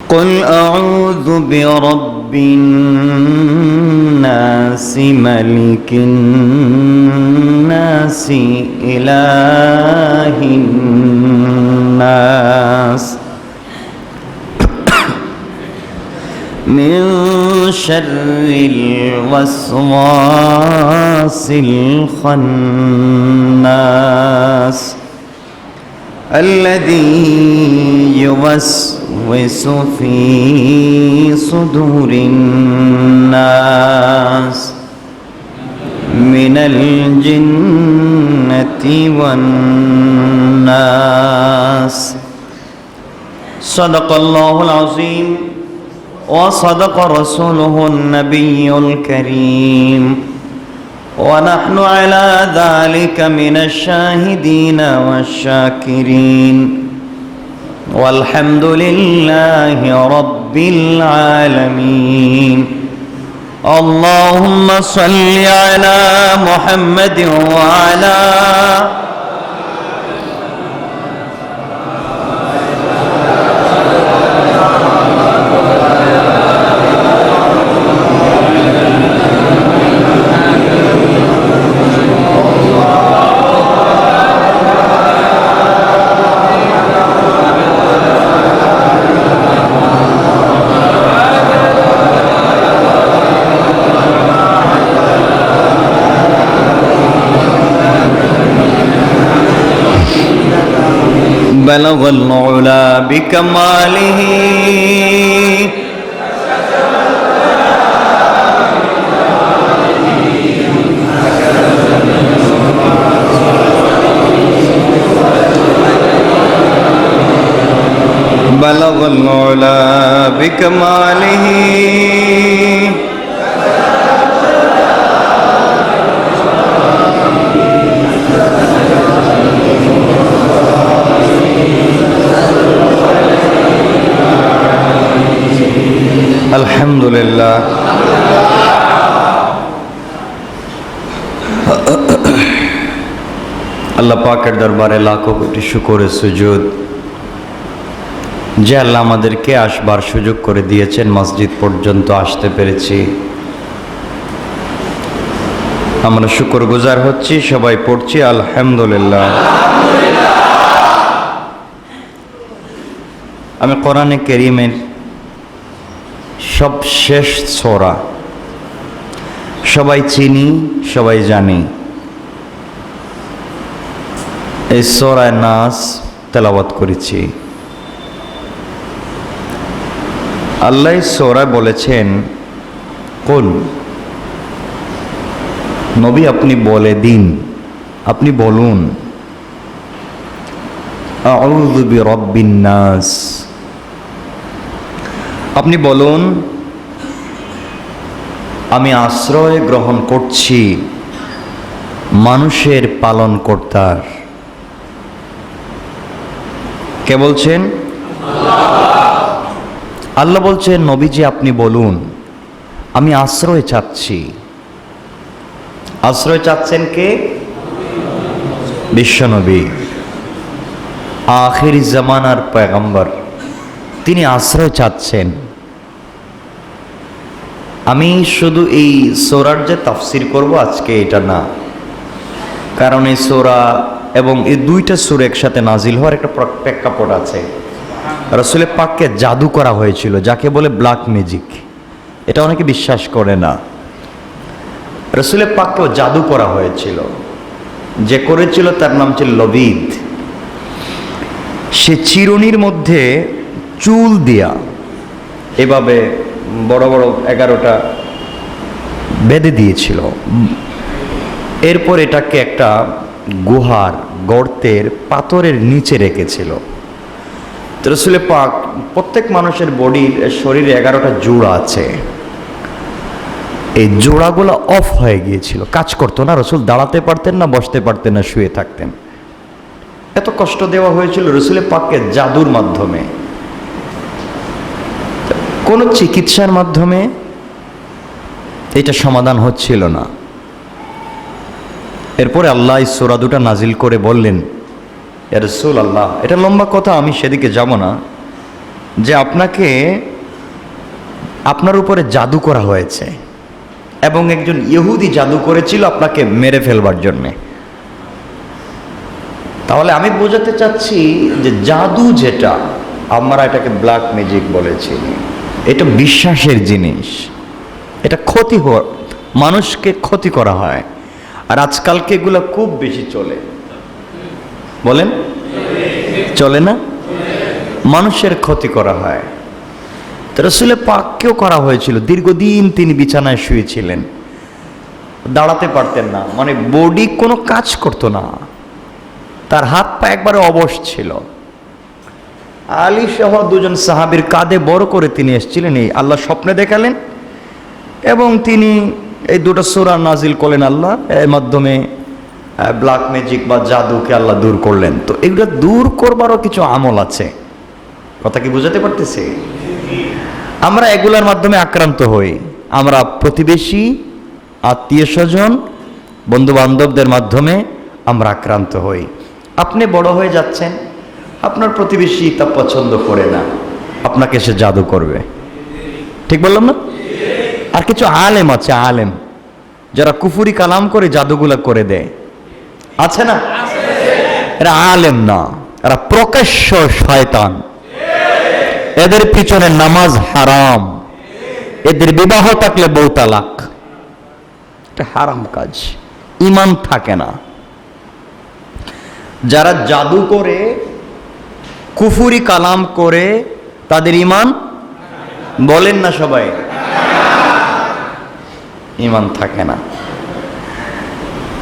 قل أعوذ برب الناس ملك الناس إله الناس من شر الوسواس الخناس الذي يوسوس في صدور الناس من الجنة والناس. صدق الله العظيم وصدق رسوله النبي الكريم ونحن على ذلك من الشاهدين والشاكرين والحمد لله رب العالمين. اللهم صل على محمد وعلى بلغ العلا بكماله بلغ العلا بكماله আলহামদুলিল্লাহ। আল্লাহ পাকের দরবারে লাখো কোটি শুকর সুজুদ যে আল্লাহ আমাদেরকে আসবার সুযোগ করে দিয়েছেন, মসজিদ পর্যন্ত আসতে পেরেছি, আমরা শুকরগুজার হচ্ছি। সবাই পড়ছি আলহামদুলিল্লাহ। আমি কোরআনে কারীমের সব শেষ সূরা সবাই চিনি, সবাই জানি, এই সূরা নাস তেলাওয়াত করেছি। আল্লাহ সূরা বলেছেন, কুল, নবী আপনি বলে দিন, আপনি বলুন, আউযু বিরাব্বিন নাস, আপনি বলুন আমি আশ্রয় গ্রহণ করছি মানুষের পালনকর্তার। কে বলছেন? আল্লাহ বলছেন, নবীজি আপনি বলুন আমি আশ্রয় চাচ্ছি। আশ্রয় চাচ্ছেন কে? বিশ্বনবী, আখির জামানার পয়গম্বর, তিনি আশ্রয় চাচ্ছেন। আমি শুধু এই সূরার যে তাফসীর করব আজকে এটা না, কারণ এই সূরা এবং এই দুইটা সূরা একসাথে নাজিল হওয়ার একটা প্রেক্ষাপট আছে। রাসূল পাককে জাদু করা হয়েছিল, যাকে বলে ব্ল্যাক ম্যাজিক। এটা অনেকে বিশ্বাস করে না। রাসূল পাককেও জাদু করা হয়েছিল, যে করেছিল তার নাম ছিল লবিদ। সে চিরুনির মধ্যে চুল দিয়া এভাবে বড় বড় 11টা বেঁধে দিয়েছিল। এরপর এটাকে একটা গুহার গর্তের পাথরের নিচে রেখেছিল। রাসূল পাক, প্রত্যেক মানুষের শরীরে 11টা জোড়া আছে, এই জোড়াগুলো অফ হয়ে গিয়েছিল, কাজ করতো না। রাসূল দাঁড়াতে পারতেন না, বসতে পারতেন না, শুয়ে থাকতেন। এত কষ্ট দেওয়া হয়েছিল রাসূল পাককে জাদুর মাধ্যমে। কোনো চিকিৎসার মাধ্যমে এটা সমাধান হচ্ছিল না। এরপরে আল্লাহ এই সূরা দুটো নাজিল করে বললেন, ইয়া রাসূলুল্লাহ, এটা লম্বা কথা, আমি সেদিকে যাব না। যে আপনার উপরে জাদু করা হয়েছে এবং একজন ইহুদি জাদু করেছিল আপনাকে মেরে ফেলবার জন্যে। তাহলে আমি বোঝাতে চাচ্ছি যে জাদু যেটা, আমরা এটাকে ব্ল্যাক ম্যাজিক বলেছি, এটা বিশ্বাসের জিনিস, এটা মানুষকে ক্ষতি করা হয়। আর আজকালকে এগুলো খুব বেশি চলে, বলেন চলে না? মানুষের ক্ষতি করা হয়। রাসূল পাককেও করা হয়েছিল, দীর্ঘদিন তিনি বিছানায় শুয়েছিলেন, দাঁড়াতে পারতেন না, মানে বডি কোনো কাজ করতো না, তার হাত পা একবারে অবশ ছিল। আলী সহ দুজন সাহাবীর কাঁধে বড় করে তিনি এসেছিলেন, এই আল্লাহ স্বপ্নে দেখালেন এবং তিনি এই দুটো সূরা নাজিল করলেন আল্লাহ, এর মাধ্যমে ব্ল্যাক ম্যাজিক বা জাদুকে আল্লাহ দূর করলেন। তো এগুলো দূর করবারও কিছু আমল আছে, কথা কি বুঝাতে পারতেছি? আমরা এগুলোর মাধ্যমে আক্রান্ত হই, আমরা প্রতিবেশী, আত্মীয় স্বজন, বন্ধু বান্ধবদের মাধ্যমে আমরা আক্রান্ত হই। আপনি বড় হয়ে যাচ্ছেন, আপনার প্রতিবেশী তা পছন্দ করে না, আপনাকে সে জাদু করবে, ঠিক বললাম না? আর কিছু আলেম আছে, আলেম যারা কুফুরি কালাম করে জাদুগুলা করে দেয়, আছে না? এরা আলেম না, এরা প্রকাশ্য শয়তান, এদের পিছনে নামাজ হারাম, এদের বিবাহ থাকলে বউ তালাক, এটা হারাম কাজ, ঈমান থাকে না। যারা জাদু করে, কুফুরি কালাম করে, তাদের ঈমান, বলেন না সবাই, ঈমান থাকে না।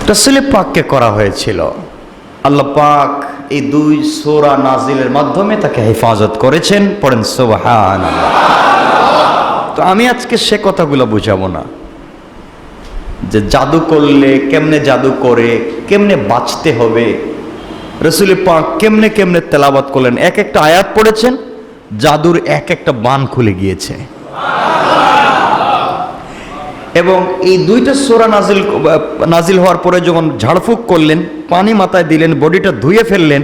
রাসূল পাককে করা হয়েছিল, আল্লাহ পাক এই দুই সূরা নাজিলের মাধ্যমে তাকে হেফাজত করেছেন, পড়েন সুবহানাল্লাহ। তো আমি আজকে সে কথাগুলো বুঝাবো না, যে জাদু করলে কেমনে জাদু করে, কেমনে বাঁচতে হবে, রাসূল পাক কেমনে কেমনে তেলাওয়াত করলেন, এক একটা আয়াত পড়েছেন, জাদুর এক একটা বান খুলে গিয়েছে। এবং এই দুইটা সূরা নাজিল হওয়ার পরে যখন ঝাড়ফুঁক করলেন, পানি মাথায় দিলেন, বডিটা ধুয়ে ফেললেন,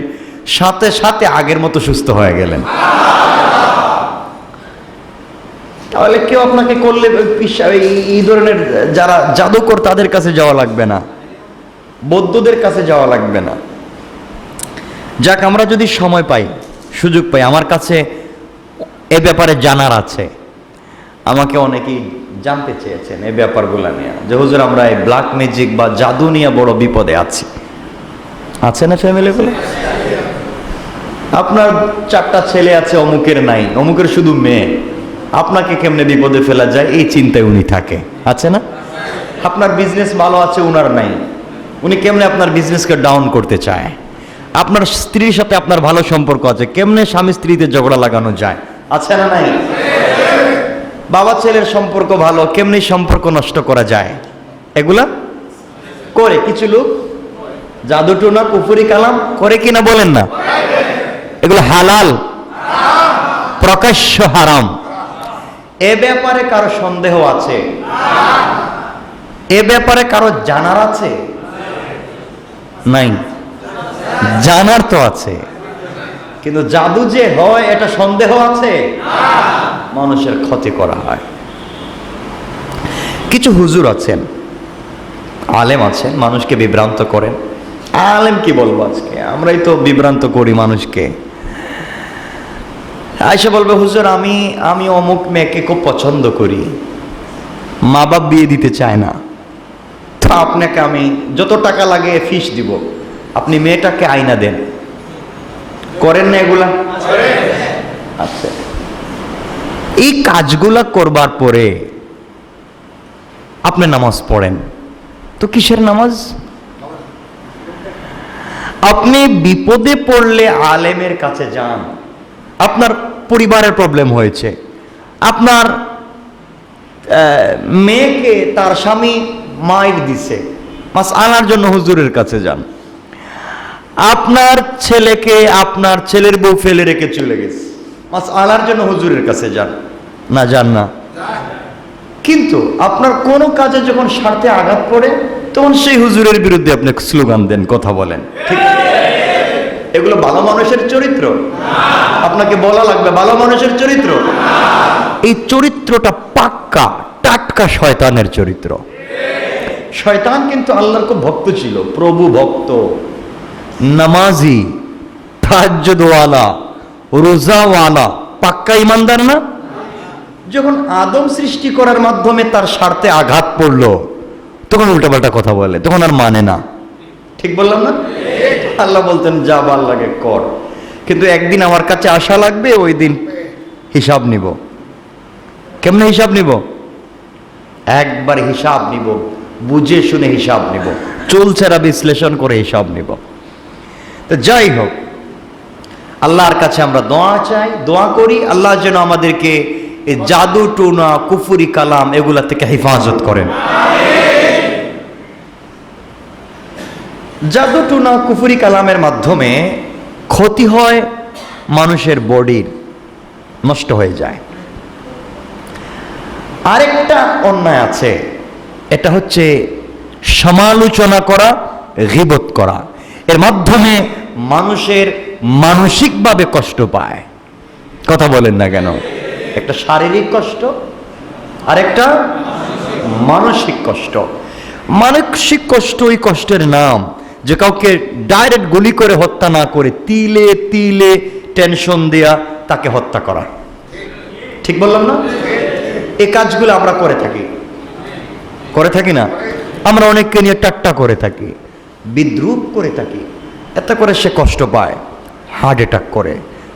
সাথে সাথে আগের মতো সুস্থ হয়ে গেলেন। তাহলে কেউ আপনাকে করলে এই ধরনের যারা জাদুকর তাদের কাছে যাওয়া লাগবে না, বৌদ্ধদের কাছে যাওয়া লাগবে না। যাক, আমরা যদি সময় পাই, সুযোগ পাই, আমার কাছে এ ব্যাপারে জানার আছে, আমাকে অনেকেই জানতে চেয়েছেন এই ব্যাপারগুলো নিয়ে, যে হুজুর আমরা এই ব্ল্যাক ম্যাজিক বা জাদু নিয়ে বড় বিপদে আছি। আছে না ফ্যামিলিগুলো? আপনার 4টা ছেলে আছে, অমুকের নাই, অমুকের শুধু মেয়ে, আপনাকে কেমনে বিপদে ফেলা যায় এই চিন্তায় উনি থাকে, আছে না? আপনার বিজনেস ভালো আছে, উনার নাই, উনি কেমনে আপনার বিজনেসকে ডাউন করতে চায়। আপনার স্ত্রীর সাথে আপনার ভালো সম্পর্ক আছে, কেমনে স্বামী স্ত্রীতে ঝগড়া লাগানো যায়, আছে না নাই? বাবা ছেলের সম্পর্ক ভালো, কেমনি সম্পর্ক নষ্ট করা যায়, এগুলা করে কিছু লোক। জাদু টোনা কুফরি কালাম করে কিনা বলেন না? এগুলো হালাল, প্রকাশ্য হারাম। এ ব্যাপারে কারো সন্দেহ আছে? এ ব্যাপারে কারো জানার আছে? নাই, জানার তো আছে, কিন্তু জাদু যে হয় এটা সন্দেহ আছে, মানুষের ক্ষতি করা হয়। কিছু হুজুর আছেন, আলেম আছেন, মানুষকে বিভ্রান্ত করেন। আলেম কি বলবো, আজকে আমরাই তো বিভ্রান্ত করি মানুষকে। আয়সা বলবে, হুজুর আমি অমুক মেয়েকে খুব পছন্দ করি, মা বাপ বিয়ে দিতে চায় না, তো আপনাকে আমি যত টাকা লাগে ফিস দিব, আপনি মেয়েটাকে আইনা দেন। করেন না এগুলা? আচ্ছা, এই কাজগুলা করবার পরে আপনি নামাজ পড়েন, তো কিসের নামাজ? আপনি বিপদে পড়লে আলেমের কাছে যান। আপনার পরিবারের প্রবলেম হয়েছে, আপনার মেয়েকে তার স্বামী মাইর দিছে, মাসআলার জন্য হুজুরের কাছে যান। আপনার ছেলেকে আপনার ছেলের বউ ফেলে রেখে চলে গেছে, মাসআলার জন্য হুজুরের কাছে যান না? যান না? কিন্তু আপনার কোনো কাজে যখন স্বার্থে আঘাত পড়ে, তখন সেই হুজুরের বিরুদ্ধে আপনি স্লোগান দেন, কথা বলেন, ঠিক? এগুলো ভালো মানুষের চরিত্র? আপনাকে বলা লাগবে ভালো মানুষের চরিত্র? এই চরিত্রটা পাক্কা টাটকা শয়তানের চরিত্র। শয়তান কিন্তু আল্লাহর খুব ভক্ত ছিল, প্রভু ভক্ত, নামাজি, তাহাজ্জুদওয়ালা, রোজাওয়ালা, পাক্কা ইমানদার না? যখন আদম সৃষ্টি করার মাধ্যমে তার স্বার্থে আঘাত পড়লো, তখন উল্টাপাল্টা কথা বলে, তখন আর মানে না। ঠিক বললাম না? আল্লাহ বলতেন যা ভাল লাগে কর, কিন্তু একদিন আমার কাছে আসা লাগবে, ওই দিন হিসাব নিব। কেমনে হিসাব নিব? একবার হিসাব নিব, বুঝে শুনে হিসাব নিব, চুলচেরা বিশ্লেষণ করে হিসাব নিব। তো যাই হোক, আল্লাহর কাছে আমরা দোয়া চাই, দোয়া করি আল্লাহ যেন আমাদেরকে এই জাদু টুনা কুফুরি কালাম এগুলা থেকে হেফাজত করেন। জাদু টুনা কুফুরি কালামের মাধ্যমে ক্ষতি হয়, মানুষের বডির নষ্ট হয়ে যায়। আরেকটা অন্যায় আছে, এটা হচ্ছে সমালোচনা করা, গীবত করা। এর মাধ্যমে মানুষের মানসিকভাবে কষ্ট পায়। কথা বলেন না কেন? একটা শারীরিক কষ্ট আর একটা মানসিক কষ্ট। মানসিক কষ্ট ওই কষ্টের নাম যে কাউকে ডাইরেক্ট গুলি করে হত্যা না করে তিলে তিলে টেনশন দেয়া তাকে হত্যা করা। ঠিক বললাম না? এই কাজগুলো আমরা করে থাকি না? আমরা অনেককে নিয়ে টাট্টা করে থাকি, বিদ্রুপ করে থাকি, এতে করে সে কষ্ট পায়, হার্ট অ্যাটাক করে,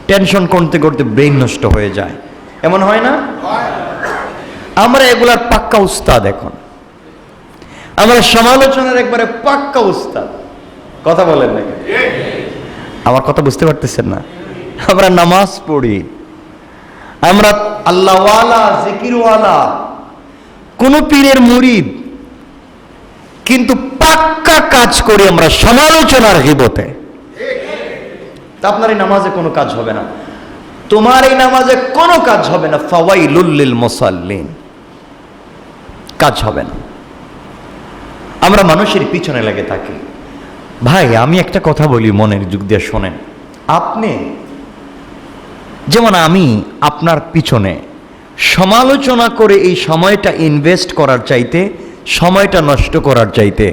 টেনশন করতে করতে ব্রেইন নষ্ট হয়ে যায়। এমন হয় না? আমরা এগুলার পাক্কা উস্তাদ। এখন আমরা সমালোচনার একবারে পাক্কা উস্তাদ। কথা বলেন না? আমার কথা বুঝতে পারতেছেন না? আমরা নামাজ পড়ি, আমরা আল্লাহওয়ালা, জিকিরওয়ালা, কোন পীরের মুরিদ, কিন্তু পাক্কা কাজ করি আমরা সমালোচনার গীবতে। তা আপনার এই নামাজে কোনো কাজ হবে না, তোমার এই নামাজে কোনো কাজ হবে না। ফাওয়াইলুল লিল মুসাল্লিন, কাজ হবে না। আমরা মানুষের পিছনে লেগে থাকি। ভাই আমি একটা কথা বলি, মনের যুগ দিয়ে শোনেন। আপনি যেমন আমি আপনার পিছনে সমালোচনা করে এই সময়টা ইনভেস্ট করার চাইতে, সময়টা নষ্ট করার চাইতে,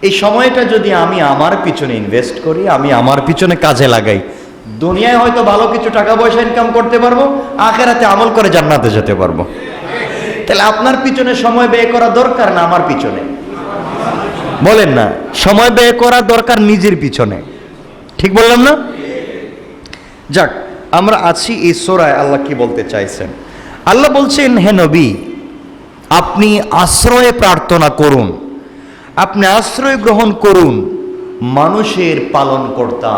এই সময়টা যদি আমি আমার পিছনে ইনভেস্ট করি, আমি আমার পিছনে কাজে লাগাই, দুনিয়ায় হয়তো ভালো কিছু টাকা পয়সা ইনকাম করতে পারবো, আখেরাতে আমল করে জান্নাতে যেতে পারবো। তাহলে আপনার পিছনে সময় ব্যয় করা দরকার না আমার পিছনে? বলেন না, সময় ব্যয় করা দরকার নিজের পিছনে। ঠিক বললাম না? যাক, আমরা আছি এই সূরায়। আল্লাহ কি বলতে চাইছেন? আল্লাহ বলছেন, হে নবী, আপনি আশ্রয়ে প্রার্থনা করুন, আপনি আশ্রয় গ্রহণ করুন মানুষের পালনকর্তা।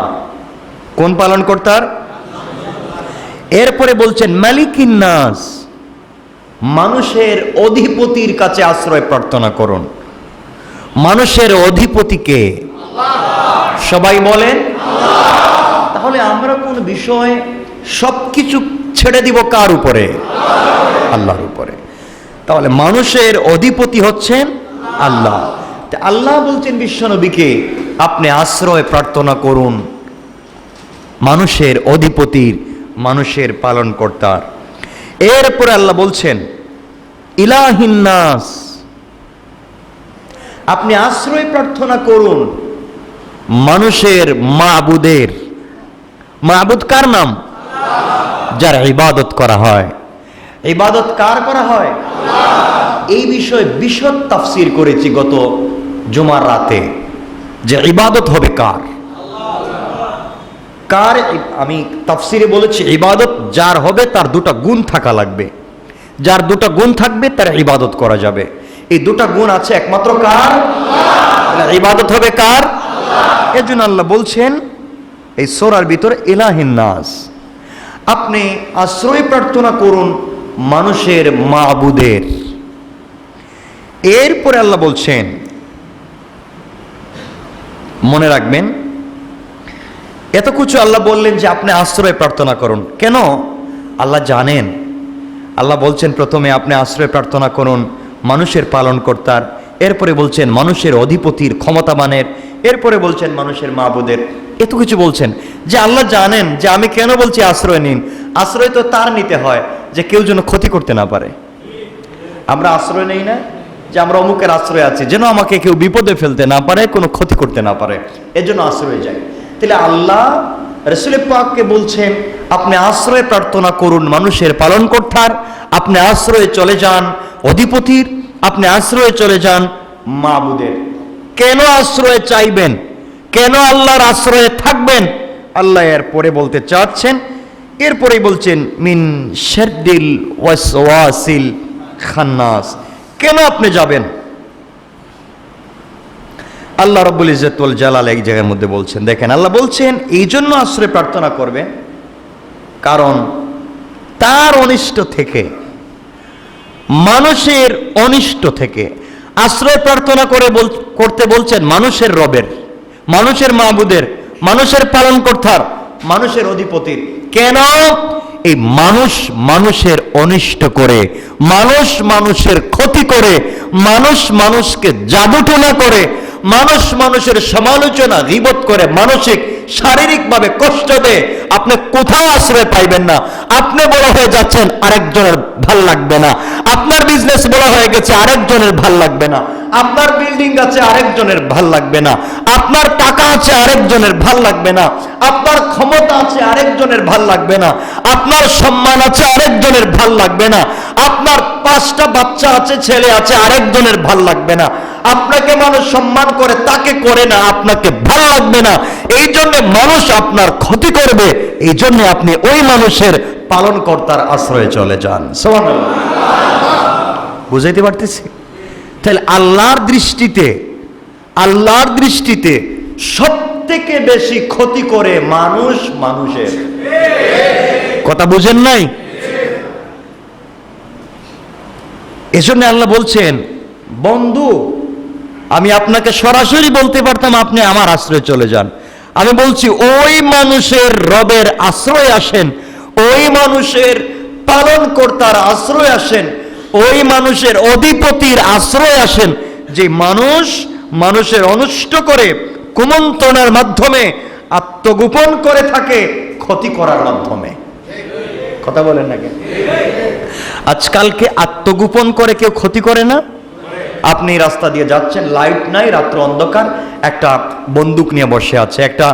কোন পালনকর্তার? এরপরে বলছেন মালিকিন নাস, মানুষের অধিপতির কাছে আশ্রয় প্রার্থনা করুন। মানুষের অধিপতিকে সবাই বলেন। তাহলে আমরা কোন বিষয়ে সবকিছু ছেড়ে দিব কার উপরে? আল্লাহর উপরে। তাহলে মানুষের অধিপতি হচ্ছেন আল্লাহ। আল্লাহ বলছেন বিশ্বনবীকে, আপনি আশ্রয় প্রার্থনা করুন মানুষের অধিপতির, মানুষের পালনকর্তার। এরপরে আল্লাহ বলছেন ইলাহিন নাস, আপনি আশ্রয় প্রার্থনা করুন মানুষের মাবুদের। মাবুদ কার নাম? যার ইবাদত করা হয়। ইবাদত কার করা হয়? এই বিষয়ে বিশদ তাফসীর করেছি গত জুমার রাতে, যে ইবাদত হবে কার। কার আমি তাফসীরে বলেছি, ইবাদত যার হবে তার দুটা গুণ থাকা লাগবে। যার দুটা গুণ থাকবে তার ইবাদত করা যাবে। এই দুটা গুণ আছে একমাত্র কার? ইবাদত হবে কার? এর জন্য আল্লাহ বলছেন এই সূরার ভিতরে ইলাহিন নাস, আপনি আশ্রয় প্রার্থনা করুন মানুষের মাবুদের। এরপরে আল্লাহ বলছেন, মনে রাখবেন এত কিছু আল্লাহ বললেন যে আপনি আশ্রয় প্রার্থনা করুন। কেন? আল্লাহ জানেন। আল্লাহ বলছেন প্রথমে আপনি আশ্রয় প্রার্থনা করুন মানুষের পালনকর্তার, এরপরে বলছেন মানুষের অধিপতির, ক্ষমতাবানের, এরপরে বলছেন মানুষের মাবুদের। এত কিছু বলছেন যে আল্লাহ জানেন যে আমি কেন বলছি আশ্রয় নিন। আশ্রয় তো তার নিতে হয় যে কেউ যেন ক্ষতি করতে না পারে। আমরা আশ্রয় নেই না যে আমরা অমুকের আশ্রয় আছি যেন আমাকে কেউ বিপদে ফেলতে না পারে, কোনো ক্ষতি করতে না পারে, এর জন্য আশ্রয় যাই। তাহলে আল্লাহ রাসূল পাককে বলছেন আপনি আশ্রয় প্রার্থনা করুন মানুষের পালনকর্তার, আপনি আশ্রয়ে চলে যান অধিপতির, আপনি আশ্রয়ে চলে যান মাবুদের। কেন আশ্রয় চাইবেন, কেন আল্লাহর আশ্রয়ে থাকবেন, আল্লাহ এর পরে বলতে চাচ্ছেন। এরপরেই বলছেন মিন শাররিল ওয়াসওয়াসিল খান্নাস। কেন আপনি যাবেন? আল্লাহ রাব্বুল ইজ্জত ওয়াল জালাল এক জায়গার মধ্যে বলছেন, দেখেন আল্লাহ বলছেন এই জন্য আশ্রয় প্রার্থনা করবেন কারণ তার অনিষ্ট থেকে, মানুষের অনিষ্ট থেকে আশ্রয় প্রার্থনা করতে বলছেন মানুষের রবের, মানুষের মাবুদের, মানুষের পালনকর্তার, মানুষের অধিপতির। কেন? এই মানুষ মানুষের অনিষ্ট করে, মানুষ মানুষের ক্ষতি করে, মানুষ মানুষকে জাদুটোনা করে, মানুষ মানুষের সমালোচনা গীবত করে, মানসিক শারীরিকভাবে কষ্ট দেয়। আপনি কোথাও আশ্রয় পাইবেন না। আপনি বড় হয়ে যাচ্ছেন, আরেকজনের ভাল লাগবে না। আপনার বিজনেস বড় হয়ে গেছে, আরেকজনের ভাল লাগবে না। আপনার বিল্ডিং আছে, আরেকজনের ভাল লাগবে না। আপনার টাকা আছে, আরেকজনের ভাল লাগবে না। আপনার ক্ষমতা আছে, আরেকজনের ভাল লাগবে না। আপনার সম্মান আছে, আরেকজনের ভাল লাগবে না। আপনার 5টা বাচ্চা আছে, ছেলে আছে, আরেকজনের ভাল লাগবে না। আপনাকে মানুষ সম্মান করে, তাকে করে না, আপনাকে ভাল লাগবে না। এই জন্য মানুষ আপনার ক্ষতি করবে, এই জন্য আপনি ওই মানুষের পালনকর্তার আশ্রয়ে চলে যান। সুবহানাল্লাহ। বুঝাইতে পারতেছি? তাহলে আল্লাহর দৃষ্টিতে সব থেকে বেশি ক্ষতি করে মানুষ মানুষের। কথা বুঝেন নাই? এজন্য আল্লাহ বলছেন বন্ধু, আমি আপনাকে সরাসরি বলতে পারতাম আপনি আমার আশ্রয়ে চলে যান। আমি বলছি ওই মানুষের রবের আশ্রয় আসেন, ওই মানুষের পালনকর্তার আশ্রয় আসেন, ওই মানুষের অধিপতির আশ্রয় আসেন যে মানুষ মানুষের অনিষ্ট করে, কুমন্ত্রণার মাধ্যমে, আত্মগোপন করে থাকে ক্ষতি করার মাধ্যমে। কথা বলেন না কেন? আজকালকে আত্মগোপন করে কেউ ক্ষতি করে না? আপনি রাস্তা দিয়ে যাচ্ছেন, লাইট নাই, রাত্র অন্ধকার, একটা বন্দুক নিয়ে বসে আছে, একটা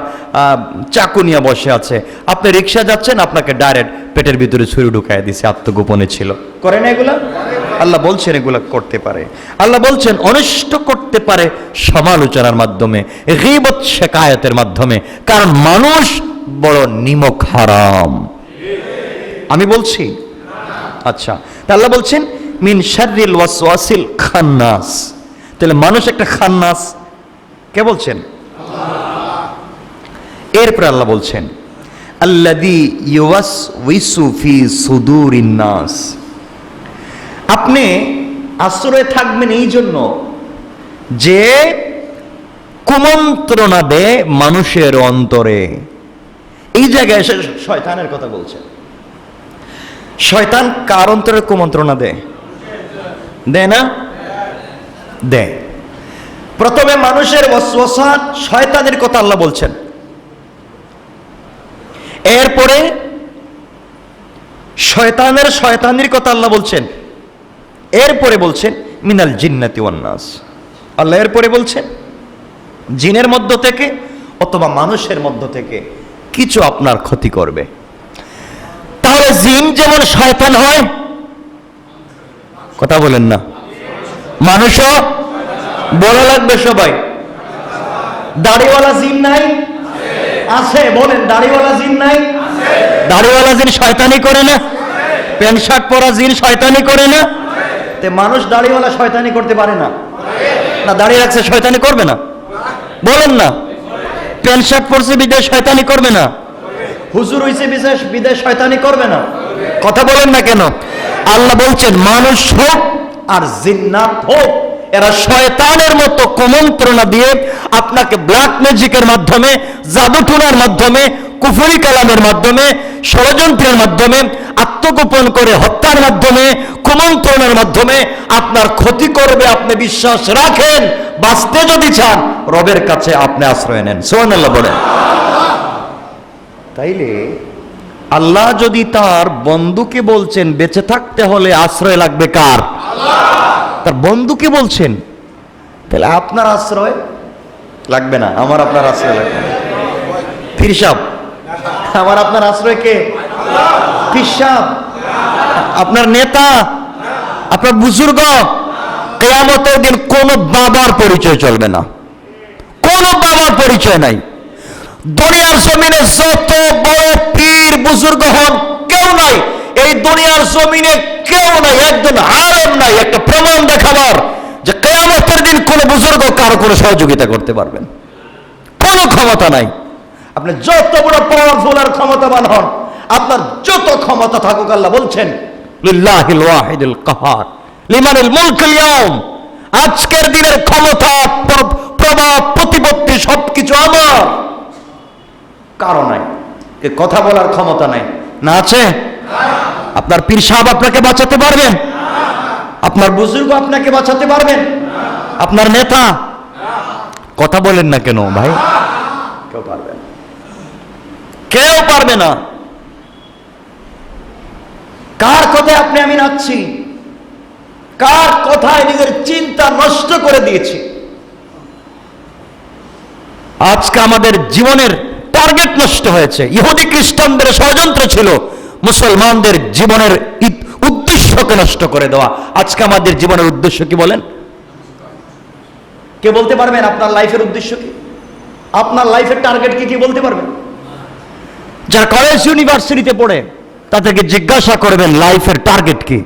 চাকু নিয়ে বসে আছে। আপনি রিক্সা যাচ্ছেন, আপনাকে ডাইরেক্ট পেটের ভিতরে ছুরি ঢুকায় দিছে, আত্মগোপনে ছিল। করে না এগুলা? আল্লাহ বলছেন এগুলা করতে পারে। আল্লাহ বলছেন অনিষ্ট করতে পারে সমালোচনার মাধ্যমে, গীবত শিকায়াতের মাধ্যমে, কারণ মানুষ বড় নিমক হারাম। আমি বলছি? আচ্ছা, তা আল্লাহ বলছেন মিন শাররিল ওয়াসওয়াসিল খান্নাস। তাহলে মানুষ একটা খান্নাস, কে বলছেন? এরপর আল্লাহ বলছেন আল্লাযী ইউওয়াসউইসু ফি সুদুরিন নাস। আপনি আশ্রয়ে থাকবেন এই জন্য যে কুমন্ত্রণা দেয় মানুষের অন্তরে। এই জায়গায় এসে শয়তানের কথা বলছেন। শয়তান কার অন্তরে কুমন্ত্রণা দেয়? দেয় না? দেয়। প্রথমে মানুষের ওয়াসওয়াসা, শয়তানের কথা আল্লাহ বলছেন। এরপরে শয়তানের কথা আল্লাহ বলছেন। এরপরে বলছেন মিনাল জিন্নাতি ওয়ান নাস। আল্লাহ এরপরে বলছেন জিনের মধ্য থেকে অথবা মানুষের মধ্য থেকে কিছু আপনার ক্ষতি করবে। তাহলে জিন যেমন শয়তান হয়, কথা বলেন না, মানুষও বলা লাগবে সবাই। দাড়িওয়ালা জিন নাই? আছে। বলেন, দাড়িওয়ালা জিন নাই? দাড়িওয়ালা জিন শয়তানি করে না? প্যান্ট শার্ট পরা জিন শয়তানি করে না? তে মানুষ দাড়িওয়ালা শয়তানি করতে পারে না? না, দাড়িয়ে রাখছে শয়তানি করবে না? বলেন না। প্যান্ট শার্ট পরছে বিদেশ শয়তানি করবে না? হুজুর হইছে বিদেশ শয়তানি করবে না? কথা বলেন না কেন? আল্লাহ বলছেন মানুষ হোক আর জিন্নাত হোক, এরা শয়তানের মতো কুমন্ত্রণা দিয়ে আপনাকে ব্ল্যাক ম্যাজিকের মাধ্যমে, জাদুটোনার মাধ্যমে, কুফরি কালামের মাধ্যমে, ষড়যন্ত্রের মাধ্যমে, আত্মগোপন করে হত্যার মাধ্যমে, কুমন্ত্রণার মাধ্যমে আপনার ক্ষতি করবে। আপনি বিশ্বাস রাখেন, বাঁচতে যদি চান রবের কাছে আপনি আশ্রয় নেন। সুবহানাল্লাহ বলেন। তাইলে আল্লাহ যদি তার বন্ধুকে বলছেন বেঁচে থাকতে হলে আশ্রয় লাগবে কার? তার বন্ধুকে বলছেন, তাহলে আপনার আশ্রয় লাগবে না, আমার আপনার আশ্রয় লাগবে না। পীর সাহেব, আমার আপনার আশ্রয় কে? পীর সাহেব, আপনার নেতা, আপনার বুজুর্গ। কিয়ামতের দিন কোন বাবার পরিচয় চলবে না, কোন বাবার পরিচয় নাই। দুনিয়ার জমিনে যত বড় পীর বুজুর্গ হন, কেউ নাই। এই দুনিয়ার জমিনে কেউ নাই, একজন আলেম নাই একটা প্রমাণ দেখাবার যে কিয়ামতের দিন কোন বুজুর্গ কারো কোনো সহযোগিতা করতে পারবেন, কোনো ক্ষমতা নাই। আপনি যত বড় পাওয়ারফুল আর ক্ষমতাবান হন, আপনার যত ক্ষমতা থাকুক, আল্লাহ বলছেন লিল্লাহিল ওয়াহিদুল কাহার লিমানিল মুলকুল ইয়াউম, আজকের দিনের ক্ষমতা, প্রভাব, প্রতিপত্তি সবকিছু আমার, কারো নাই। কথা বলার ক্ষমতা নাই, না আছে? আপনার পীর সাহেব আপনাকে বাঁচাতে পারবেন? আপনার বুজুর্গ আপনাকে বাঁচাতে পারবেন? আপনার নেতা? কথা বলেন না কেন ভাই? কেউ পারবে না, কেউ পারবে না। কার কথায় আপনি আমি নাচছি? কার কথায় নিজের চিন্তা নষ্ট করে দিয়েছি? আজকে আমাদের জীবনের টার্গেট নষ্ট হয়েছে। ইহুদি খ্রিস্টানদের ষড়যন্ত্র ছিল মুসলমানদের জীবনের উদ্দেশ্যকে নষ্ট করে দেওয়া। আজকে আমাদের জীবনের উদ্দেশ্য কি বলেন? কে বলতে পারবেন আপনার লাইফের উদ্দেশ্য কি? আপনার লাইফের টার্গেট কি? কি বলতে পারবেন? যারা কলেজ ইউনিভার্সিটিতে পড়ে তাদেরকে জিজ্ঞাসা করবেন লাইফের টার্গেট কি?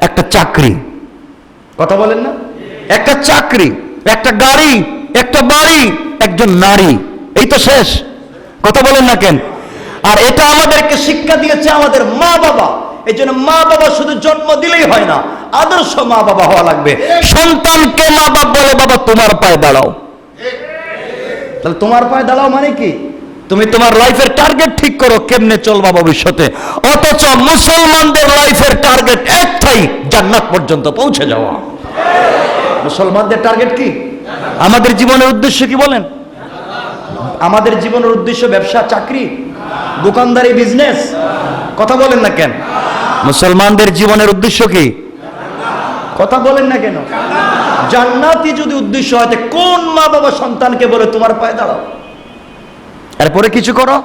একটা চাকরি। কথা বলেন না? একটা চাকরি, একটা গাড়ি, একটা বাড়ি, একজন নারী, এই তো শেষ। কথা বলেন না কেন? আর এটা আমাদেরকে শিক্ষা দিয়েছে আমাদের মা বাবা। এই জন্য মা বাবা শুধু জন্ম দিলেই হয় না, আদর্শ মা বাবা হওয়া লাগবে। সন্তানকে মা বাবা বলে বাবা তোমার পায়ে দাঁড়াও। তাহলে তোমার পায়ে দাঁড়াও মানে কি? তুমি তোমার লাইফের টার্গেট ঠিক করো, কেমনে চলবা ভবিষ্যতে। অথচ মুসলমানদের লাইফের টার্গেট একটাই, জান্নাত পর্যন্ত পৌঁছে যাওয়া। মুসলমানদের টার্গেট কি? আমাদের জীবনের উদ্দেশ্য কি বলেন? আমাদের জীবনের উদ্দেশ্য ব্যবসা, চাকরি, দোকানদারি, বিজনেস? কথা বলেন না কেন? মুসলমানদের জীবনের উদ্দেশ্য কি? কথা বলেন না কেন? জান্নাতই যদি উদ্দেশ্য হয়, কোন মা বাবা সন্তানকে বলে তোমার পায়ে দাঁড়াও, এরপরে কিছু করো?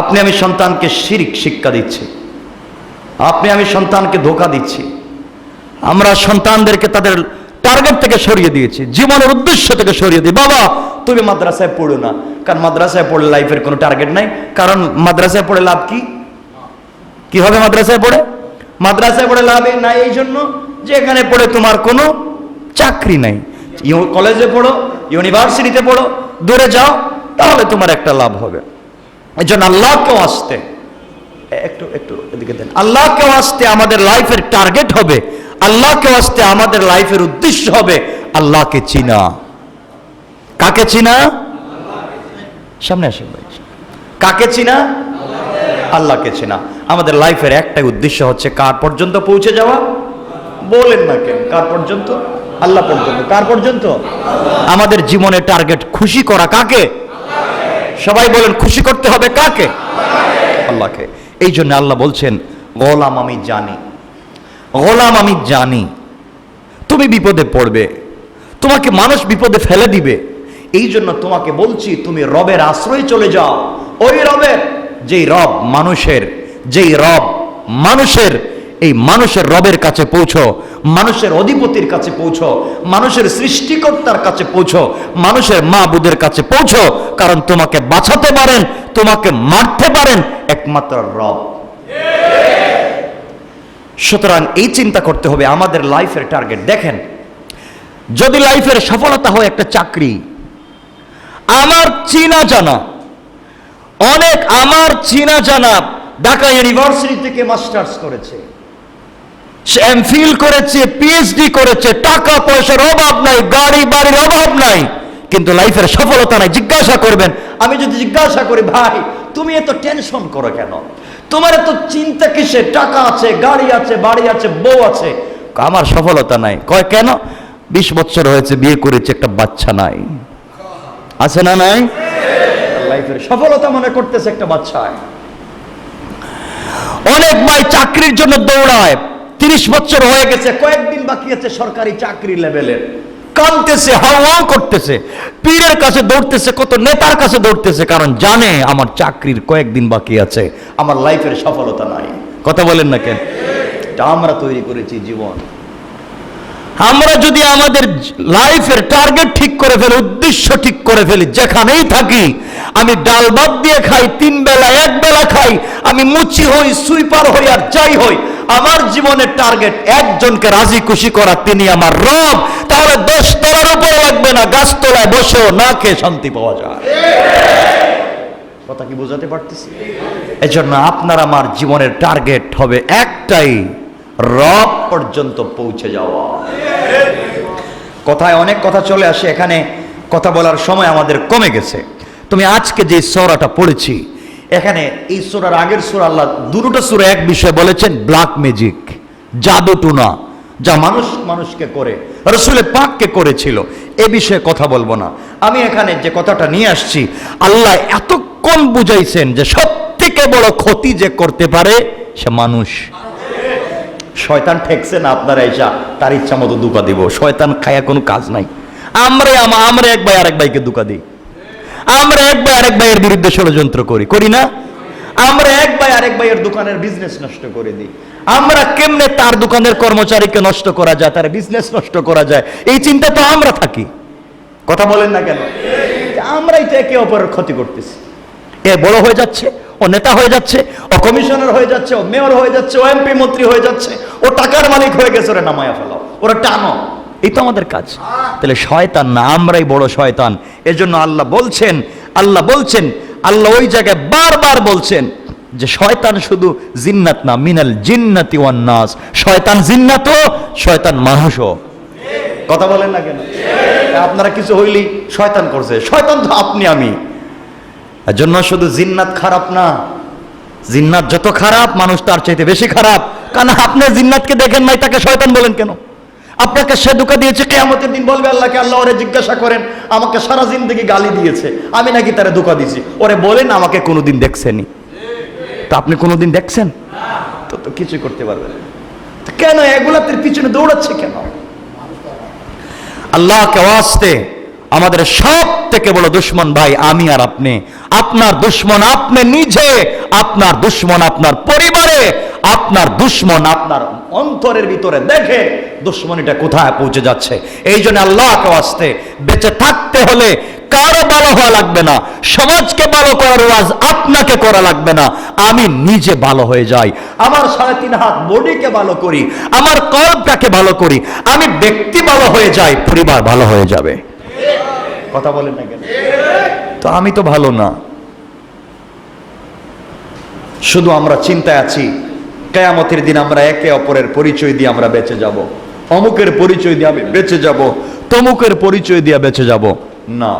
আপনি আমি সন্তানকে শিরক শিক্ষা দিচ্ছি, আপনি আমি সন্তানকে ধোঁকা দিচ্ছি। আমরা সন্তানদেরকে তাদের টার্গেট থেকে সরিয়ে দিয়েছি, জীবনের উদ্দেশ্য থেকে সরিয়ে দিই। বাবা তুমি মাদ্রাসায় পড়ো না, কারণ মাদ্রাসায় পড়লে লাইফের কোনো টার্গেট নাই। কারণ মাদ্রাসায় পড়ে লাভ কি? কি হবে মাদ্রাসায় পড়ে? মাদ্রাসায় পড়ে লাভ নাই এই জন্য যে এখানে পড়ে তোমার কোনো চাকরি নাই। কলেজে পড়ো, ইউনিভার্সিটিতে পড়ো, দূরে যাও, তাহলে তোমার একটা লাভ হবে। এই জন্য আল্লাহকেও আসতে, একটু একটু এদিকে দেন, আল্লাহকেও আসতে আমাদের লাইফের টার্গেট হবে, আল্লাহকেও আসতে আমাদের লাইফের উদ্দেশ্য হবে আল্লাহকে চিনা। কাকে চিনা? সামনে আসেন ভাই। কাকে চিনা? আল্লাহকে চিনা। আমাদের লাইফের একটাই উদ্দেশ্য হচ্ছে কার পর্যন্ত পৌঁছে যাওয়া? বলেন না কেন? কার পর্যন্ত? আল্লাহ পর্যন্ত। কার পর্যন্ত? আমাদের জীবনের টার্গেট খুশি করা কাকে? সবাই বলেন খুশি করতে হবে কাকে? আল্লাহকে। এই জন্য আল্লাহ বলছেন গোলাম আমি জানি, গোলাম আমি জানি তুমি বিপদে পড়বে, তোমাকে মানুষ বিপদে ফেলে দিবে। এই জন্য তোমাকে বলছি তুমি রবের আশ্রয়ে চলে যাও। ওই রবের, যেই রব মানুষের, যেই রব মানুষের, এই মানুষের রবের কাছে পৌঁছো, মানুষের অধিপতির কাছে পৌঁছো, মানুষের সৃষ্টিকর্তার কাছে পৌঁছো, মানুষের মাবুদের কাছে পৌঁছো। কারণ তোমাকে বাঁচাতে পারেন, তোমাকে মারতে পারেন একমাত্র রব। সুতরাং এই চিন্তা করতে হবে আমাদের লাইফের টার্গেট। দেখেন, যদি লাইফের সফলতা হয় একটা চাকরি, আমার চিনা জানা অনেক, আমার চিনা জানা ঢাকা ইউনিভার্সিটি থেকে মাস্টার্স করেছে, সে এমফিল করেছে, পিএইচডি করেছে, টাকা পয়সার অভাব নাই, গাড়ি বাড়ির অভাব নাই, কিন্তু লাইফের সফলতা নাই। জিজ্ঞাসা করবেন, আমি যদি জিজ্ঞাসা করি ভাই তুমি এত টেনশন করো কেন, তোমার এত চিন্তা কিসে, টাকা আছে, গাড়ি আছে, বাড়ি আছে, বউ আছে, আমার সফলতা নাই। কয় কেন? 20 বছর হয়েছে বিয়ে করেছে, একটা বাচ্চা নাই। আছে না নাই? লাইফের সফলতা মনে করতেছে একটা বাচ্চায়। অনেক ভাই চাকরির জন্য দৌড়ায়, 30 বছর হয়ে গেছে, কয়েকদিন বাকি আছে সরকারি চাকরি লেভেলের, কাঁদতেছে, হাওয়া করতেছে, পীরের কাছে দৌড়তেছে, কত নেতার কাছে দৌড়তেছে, কারণ জানে আমার চাকরির কয়েকদিন বাকি আছে, আমার লাইফের সফলতা নাই। কথা বলেন না কেন? এটা আমরা তৈরি করেছি জীবন। আমরা যদি আমাদের লাইফের টার্গেট ঠিক করে ফেলি, উদ্দেশ্য ঠিক করে ফেলি, যেখানেই থাকি, আমি ডাল ভাত দিয়ে খাই, 3 বেলা 1 বেলা খাই, আমি মুচি হই, সুইপার হই, আর যাই হই, আমার জীবনের টার্গেট একজনকে রাজি খুশি করা, তিনি আমার রব, তাহলে 10 তলার উপরে লাগবে না, গাছতলায় বসেও না খেয়ে শান্তি পাওয়া যায়। কথা কি বোঝাতে পারতেছি? এজন্য আপনার আমার জীবনের টার্গেট হবে একটাই, রব পর্যন্ত পৌঁছে যাওয়া। কথায় অনেক কথা চলে আসে, এখানে কথা বলার সময় আমাদের কমে গেছে। তুমি আজকে যে সূরাটা পড়েছি, এখানে এই সূরার আগের সূরা আল্লাহ দুটো সূরা এক বিষয় বলেছেন, ব্ল্যাক ম্যাজিক, জাদু টুনা, যা মানুষ মানুষকে করে, রাসূল পাককে করেছিল। এ বিষয়ে কথা বলবো না। আমি এখানে যে কথাটা নিয়ে আসছি, আল্লাহ এতক্ষণ বুঝাইছেন যে সবথেকে বড় ক্ষতি যে করতে পারে সে মানুষ। শয়তান ঠেকছে না আপনারা এসা তার ইচ্ছা মতো ধোঁকা দিব, শয়তান খায়া কোনো কাজ নাই। আমরা এক ভাই আরেক ভাইকে ধোঁকা দিই, আমরা এক ভাই আরেক ভাইয়ের বিরুদ্ধে ষড়যন্ত্র করি না? আমরা এক ভাই আরেক ভাইয়ের দোকানের বিজনেস নষ্ট করে দিই। আমরা কেমনে তার দোকানের কর্মচারীকে নষ্ট করা যায়, তার বিজনেস নষ্ট করা যায়, এই চিন্তা তো আমরা থাকি। কথা বলেন না কেন? আমরাই তো একে অপরের ক্ষতি করতেছি। এ বড় হয়ে যাচ্ছে, ও নেতা হয়ে যাচ্ছে, ও কমিশনার হয়ে যাচ্ছে, ও মেয়র হয়ে যাচ্ছে, ও এমপি মন্ত্রী হয়ে যাচ্ছে, ও টাকার মালিক হয়ে গেছে, ওরা নামায়া ফেলাও, ওরা টানো, এই তো আমাদের কাজ। তাহলে শয়তান না, আমরাই বড় শয়তান। এজন্য আল্লাহ বলছেন, আল্লাহ ওই জায়গায় বারবার বলছেন যে শয়তান শুধু জিন্নাত না, মিনাল জিন্নাতি ওয়ান নাস, শয়তান জিন্নাতও, শয়তান মানুষও। কথা বলেন না কেন? আপনারা কিছু হইলি শয়তান করছে, শয়তান তো আপনি আমি। এজন্য শুধু জিন্নাত খারাপ না, জিন্নাত যত খারাপ মানুষ তার চাইতে বেশি খারাপ। কারণ আপনি জিন্নাতকে দেখেন নাই, তাকে শয়তান বলেন কেন? আপনাকে সে ধোঁকা দিয়েছে, কিয়ামতের দিন বলবে আল্লাহকে, আল্লাহ ওরে জিজ্ঞাসা করেন, আমাকে সারা জিন্দেগি গালি দিয়েছে, আমি নাকি তারে ধোঁকা দিয়েছি, ওরে বলেন আমাকে কোনোদিন দেখছেনি? তা আপনি কোনোদিন দেখছেন? তো কিছু করতে পারবেন না। কেন এগুলাতে পিছনে দৌড়াচ্ছে কেন? আল্লাহকে ওয়াস্তে আমাদের সব থেকে বড় দুশ্মন ভাই আমি আর আপনি। আপনার দুশ্মন আপনি নিজে, আপনার দুশ্মন আপনার পরিবারে, আপনার দুশ্মন আপনার অন্তরের ভিতরে। দেখে দুশ্মনীটা কোথায় পৌঁছে যাচ্ছে। এই জন্য আল্লাহকে ওয়াস্তে বেঁচে থাকতে হলে কারো ভালো হওয়া লাগবে না, সমাজকে ভালো করার ওয়াজ আপনাকে করা লাগবে না, আমি নিজে ভালো হয়ে যাই, আমার 3.5 হাত বডিকে ভালো করি, আমার কল্পটাকে ভালো করি, আমি ব্যক্তি ভালো হয়ে যাই, পরিবার ভালো হয়ে যাবে। কথা বলেন না কেন? তো আমি তো ভালো না, শুধু আমরা চিন্তায় আছি কিয়ামতের দিন আমরা একে অপরের পরিচয় দিয়ে আমরা বেঁচে যাব, অমুকের পরিচয় দিয়ে আমি বেঁচে যাব, তমুকের পরিচয় দিয়ে বেঁচে যাব। না,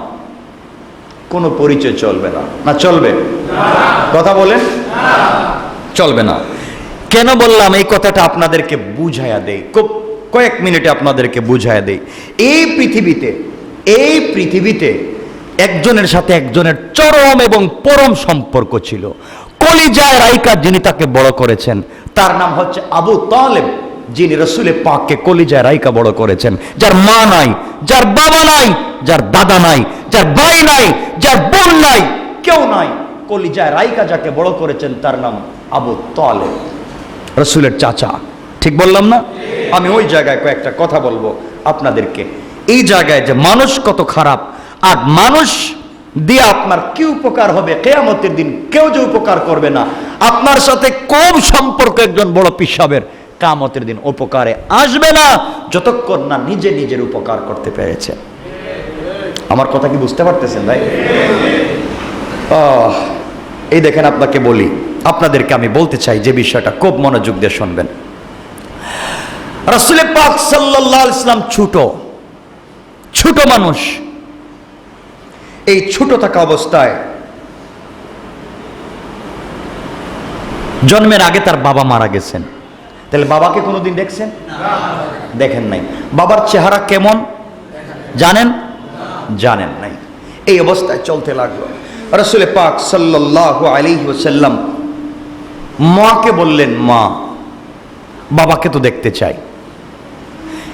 কোনো পরিচয় চলবে না। না চলবে? কথা বলেন, চলবে না। কেন বললাম এই কথাটা আপনাদেরকে বুঝাইয়া দেই, কয়েক মিনিটে আপনাদেরকে বুঝাইয়া দেই। এই পৃথিবীতে একজনের সাথে একজনের চরম এবং পরম সম্পর্ক ছিল। কলিজায় রাইকা যিনি তাকে বড় করেছেন, তার নাম হচ্ছে আবু তালেব, যিনি রাসূল পাককে কলিজায় রাইকা বড় করেছেন। যার মা নাই, যার বাবা নাই, যার দাদা নাই, যার ভাই নাই, যার বোন নাই, কেউ নাই, কলিজায় রাইকা যাকে বড় করেছেন তার নাম আবু তালেব, রাসূলের চাচা। ঠিক বললাম না? আমি ওই জায়গায় কয়েকটা কথা বলবো আপনাদেরকে। এই জায়গায় যে মানুষ কত খারাপ, আর মানুষ দিয়ে আপনার কি উপকার হবে কিয়ামতের দিন কেউ যে উপকার করবে না। আপনার সাথে কম সম্পর্ক একজন বড় পিসাবের, কিয়ামতের দিন উপকারে আসবে না যতক্ষণ না নিজে নিজের উপকার করতে পেরেছে। আমার কথা কি বুঝতে পারতেছেন ভাই? এই দেখেন, আপনাকে বলি, আপনাদেরকে আমি বলতে চাই যে বিষয়টা খুব মনোযোগ দিয়ে শুনবেন। রাসূল পাক সাল্লাল্লাহু আলাইহি ওয়াসাল্লাম ছোট মানুষ। এই ছোট থাকা অবস্থায় জন্মের আগে তার বাবা মারা গেছেন। তাহলে বাবাকে কোনোদিন দেখছেন? দেখেন নাই। বাবার চেহারা কেমন জানেন? জানেন নাই। এই অবস্থায় চলতে লাগলো। রাসূল পাক সাল্লাল্লাহু আলাইহি ওয়াসাল্লাম মাকে বললেন, মা, বাবাকে তো দেখতে চাই।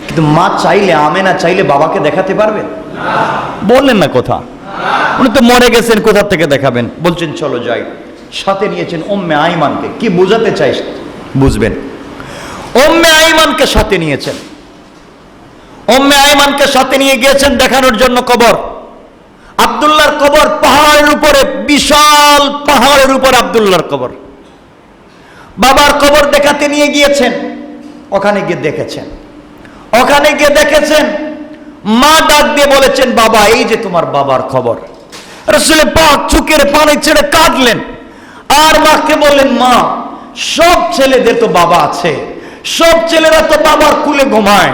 কিন্তু মা চাইলে, আমেনা চাইলে বাবাকে দেখাতে পারবেন? বললেন না কথা, উনি তো মরে গেছেন, কোথা থেকে দেখাবেন? বলছেন চলো যাই। সাথে নিয়েছেন উম্মে আইমানকে। কি বোঝাতে চাই বুঝবেন। উম্মে আইমানকে সাথে নিয়েছেন। উম্মে আইমানকে সাথে নিয়ে গিয়েছেন দেখানোর জন্য কবর। আব্দুল্লাহর কবর পাহাড়ের উপরে, বিশাল পাহাড়ের উপর আব্দুল্লাহর কবর। বাবার কবর দেখাতে নিয়ে গিয়েছেন। ওখানে গিয়ে দেখেছেন, ওখানে গিয়ে দেখেছেন মা ডাক দিয়ে বলেছেন, বাবা, এই যে তোমার বাবার খবর। রাসূল পাক চোখের পানি ছেড়ে কাঁদলেন আর মাকে বললেন, মা, সব ছেলেদের তো বাবা আছে, সব ছেলেরা তো বাবার কুলে ঘুমায়,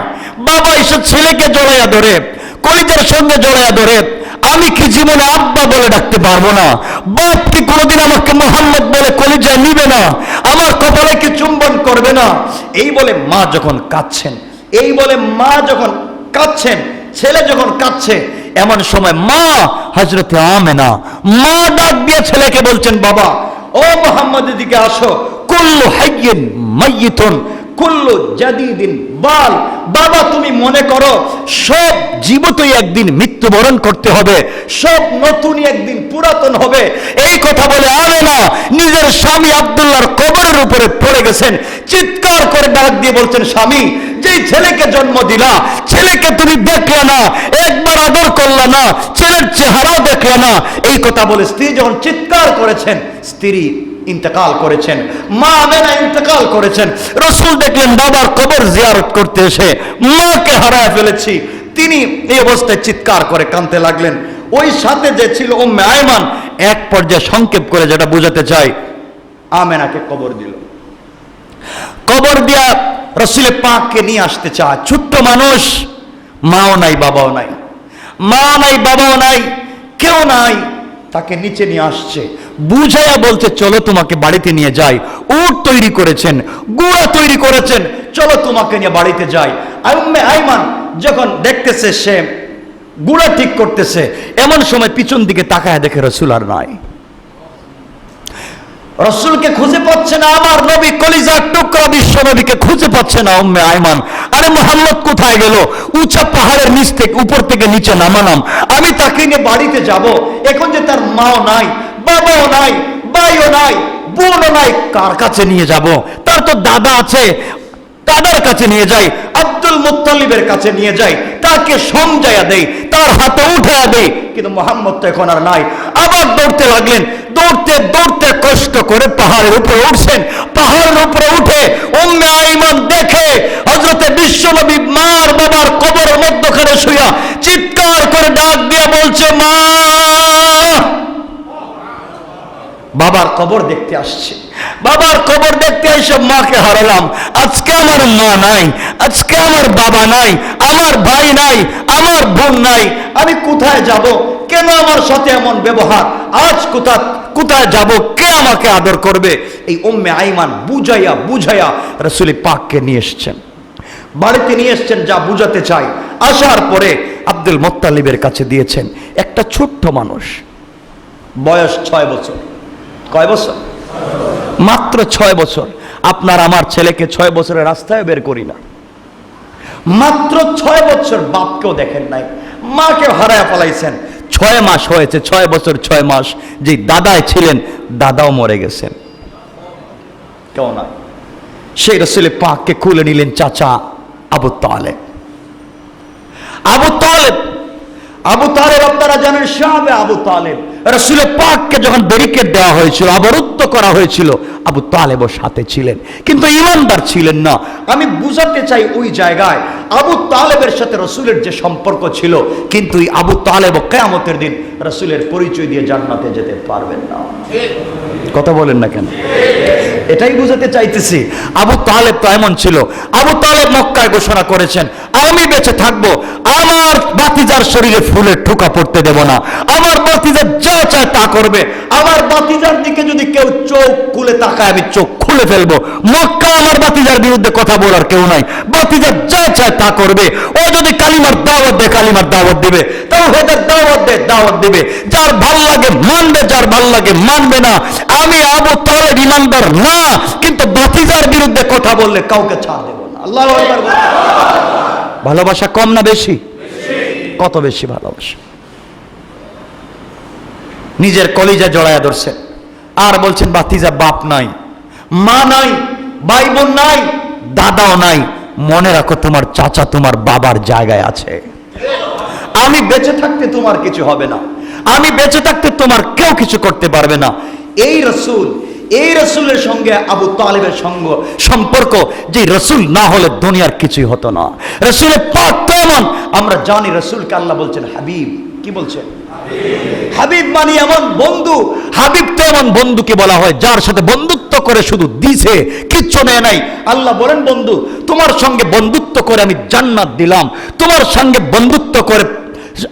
বাবা এসে ছেলেকে জড়াইয়া ধরে, কলিজার সঙ্গে জড়াইয়া ধরে। আমি কি জীবনে আব্বা বলে ডাকতে পারবো না? বাপ কি কোনোদিন আমাকে মোহাম্মদ বলে কলিজায় নিবে না? আমার কপালে কি চুম্বন করবে না? এই বলে মা যখন কাঁদছেন, এই বলে মা যখন কাঁদছেন, ছেলে যখন কাঁদছে, এমন সময় মা হযরতে আমেনা মা ডাক দিয়ে ছেলেকে বলছেন, বাবা, ও মুহাম্মদের দিকে আসো। কুল্লু হাইয়িন মাইয়িতুন কুল্লু জাদিদিন বাল। বাবা, তুমি মনে করো সব জীবিতই একদিন মৃত্যুবরণ করতে হবে, সব নতুনই একদিন পুরাতন হবে। এই কথা বলে আমেনা নিজের স্বামী আব্দুল্লাহর কবরের উপরে পড়ে গেছেন। চিৎকার করে ডাক দিয়ে বলছেন, স্বামী, যেই ছেলেকে জন্ম দিলা, ছেলেকে তুমি দেখলে না, একবার আদর করলে না, ছেলের চেহারাও দেখলে না। এই কথা বলে স্ত্রী যখন চিৎকার করেছেন, স্ত্রী ইন্তেকাল করেছেন, মা আমেনা ইন্তেকাল করেছেন। রাসূল দেখলেন বাবার কবর জিয়ারত করতে এসে মাকে হারায় ফেলেছি। তিনি এই অবস্থায় চিৎকার করে কাঁদতে লাগলেন। ওই সাথে যে ছিল উম্মে আইমান, এক পর্যায়ে সংক্ষেপ করে যেটা বোঝাতে চাই, আমেনাকে কবর দিল। কবর দিয়া রাসূল পাককে নিয়ে আসতে চায়। ছোট্ট মানুষ, মাও নাই, বাবাও নাই, মা নাই, বাবাও নাই, কেউ নাই। তাকে নিচে নিয়ে আসছে, বুঝাইয়া বলছে, চলো তোমাকে বাড়িতে নিয়ে যাই। উট তৈরি করেছেন, গুড়া তৈরি করেছেন, চলো তোমাকে নিয়ে বাড়িতে যাই। উম্মে আইমান যখন দেখতেছে সে গুড়া ঠিক করতেছে, এমন সময় পিছন দিকে তাকায় দেখে রাসূল আর নাই। রাসূলকে খুঁজে পাচ্ছে না, আমার নবী কলিজার টুকরা বিশ্ব নবীকে খুঁজে পাচ্ছে না উম্মে আইমান। আরে মুহাম্মদ কোথায় গেল? উঁচা পাহাড়ের নিচ থেকে, উপর থেকে নিচে নামালাম, আমি তাকে নিয়ে বাড়িতে যাব। এখন যে তার মাও নাই, বাবাও নাই, ভাইও নাই, বোনও নাই, কার কাছে নিয়ে যাব? তার তো দাদা আছে, দাদার কাছে নিয়ে যাই, আব্দুল মুত্তালিবের কাছে নিয়ে যাই, তাকে সমঝাইয়া দেই, তার হাতে উঠাইয়া দেই। কিন্তু মুহাম্মদ তো এখন আর নাই। আবার দৌড়তে লাগলেন, দৌড়তে দৌড়তে কষ্ট করে পাহাড়ের উপরে উঠছেন। পাহাড়ের উপরে উঠে উম্মে আইমান দেখে হযরতে বিশ্বনবী মার বাবার কবরের মধ্যখানে শুয়া চিৎকার করে ডাক দিয়ে বলছে, মা, বাবার কবর দেখতে আসছে। বাবার কবর দেখতে এসে মাকে হারালাম। আজকে আমার মা নাই, আজকে আমার বাবা নাই, আমার ভাই নাই, আমার বোন নাই। আমি কোথায় যাব? কেন আমার সাথে এমন ব্যবহার? আজ কোথায় যাব? কে আমাকে আদর করবে? এই উম্মে আইমান বুঝাইয়া বুঝাইয়া রাসূল পাককে নিয়ে এসেছেন, বাড়িতে নিয়ে এসেছেন। যা বুঝাতে চাই, আসার পরে আব্দুল মুত্তালিবের কাছে দিয়েছেন। একটা ছোট্ট মানুষ, বয়স 6 বছর। কয় বছর? মাত্র 6 বছর। আপনার আমার ছেলেকে 6 বছরের রাস্তায় বের করি না। মাত্র 6 বছর, বাপকেও দেখেন নাই, মাকেও হারায় পালাইছেন। 6 মাস হয়েছে, 6 বছর 6 মাস। যে দাদায় ছিলেন, দাদাও মরে গেছেন, কেউ না। সেই রাসূল পাককে খুলে নিলেন চাচা আবু তালেব। আবু তালেব, আবু তালেব আপনারা জানেন, সাহাবে আবু তালেব। রাসূল পাককে যখন ব্যারিকেড দেওয়া হয়েছিল, অবরুদ্ধ করা হয়েছিল, আবু তালেবও সাথে ছিলেন, কিন্তু ইমানদার ছিলেন না। আমি বুঝাতে চাই, ওই জায়গায় আবু তালেবের সাথে রাসূলের যে সম্পর্ক ছিল, কিন্তু এই আবু তালেবও কিয়ামতের দিন রাসূলের পরিচয় দিয়ে জান্নাতে যেতে পারবেন না। কথা বলেন না কেন? এটাই বুঝাতে চাইতেছি। আবু তালেব তো এমন ছিল। আবু তালেব মক্কায় ঘোষণা করেছেন, আমি বেঁচে থাকবো, আমার ভাতিজার শরীরে ফুলের ঠোকা পড়তে দেব না, আমার ভাতিজা যা চায় তা করবে, আমার ভাতিজার দিকে যদি কেউ চোখ খুলে তাকায়, আমি চোখ খুলে ফেলবো। মক্কা আমার ভাতিজার বিরুদ্ধে কথা বলার কেউ নাই, ভাতিজা যা চায় তা করবে। ও যদি যদি কালিমার দাওয়াত দেয় কালিমার দাওয়াত দিবে, তাওহীদের দাওয়াত দিবে। যার ভাল লাগে মানবে, যার ভাল লাগে মানবে না। আমি আবু তালেব ইমানদার না, কিন্তু ভাতিজার বিরুদ্ধে কথা বললে কাউকে ছাড় দেব না। আল্লাহু আকবার। ভালোবাসা কম না বেশি? কত বেশি ভালোবাসা। নিজের কলিজা জড়ায়া ধরছেন আর বলছেন ভাতিজা বাপ নাই, মা নাই, ভাই বোন নাই, দাদাও নাই। মনে রাখো তোমার চাচা তোমার বাবার জায়গায় আছে। আমি বেঁচে থাকতে তোমার কিছু হবে না, আমি বেঁচে থাকতে তোমার কেউ কিছু করতে পারবে না। এই রসুলের সঙ্গে আবু তালেবের সম্পর্ক, যে রসুল না হলে দুনিয়ার কিছুই হতো না। রসুলের পাক কেমন আমরা জানি। রসুলকে আল্লাহ বলছেন হাবিব। কি বলছেন? হাবিব মানে এমন বন্ধু। হাবিব তো এমন বন্ধুকে বলা হয় যার সাথে বন্ধুত্ব করে শুধু দিছে, কিচ্ছু নেয় নাই। আল্লাহ বলেন বন্ধু, তোমার সঙ্গে বন্ধুত্ব করে আমি জান্নাত দিলাম, তোমার সঙ্গে বন্ধুত্ব করে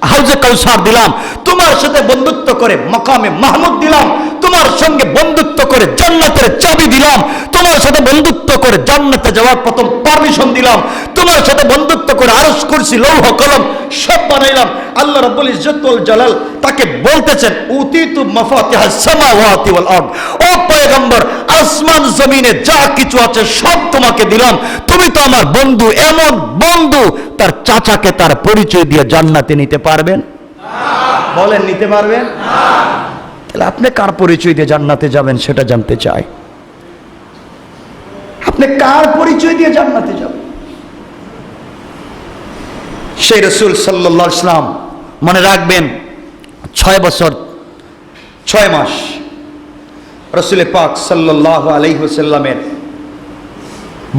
হাউজে কাউসার দিলাম, তোমার সাথে বন্ধুত্ব করে মাকামে মাহমুদ দিলাম, তোমার সঙ্গে বন্ধুত্ব করে জান্নাতের চাবি দিলাম, তোমার সাথে বন্ধুত্ব করে জান্নাতে যাওয়ার প্রথম পারমিশন দিলাম, তোমার সাথে বন্ধুত্ব করে আরশ কুরসি লৌহ কলম সব বানাইলাম। আল্লাহ রাব্বুল ইজ্জত ওয়াল জালাল তাকে বলতেছেন উতিতু মাফাতিহাস সামাওয়াতি ওয়াল আরদ। ও পয়গম্বর, আসমান জমিনে যা কিছু আছে সব তোমাকে দিলাম, তুমি তো আমার বন্ধু। এমন বন্ধু তার চাচাকে তার পরিচয় দিয়ে জান্নাতে নিতে পারবেন? বলেন, নিতে পারবেন? তাহলে আপনি কার পরিচয় দিয়ে জান্নাতে যাবেন সেটা জানতে চাই। আপনি কার পরিচয় দিয়ে জান্নাতে যাবেন? সেই রাসূল সাল্লাল্লাহু আলাইহি ওয়াসাল্লাম, মনে রাখবেন, 6 বছর 6 মাস রাসূল পাক সাল্লাল্লাহু আলাইহি ওয়াসাল্লামের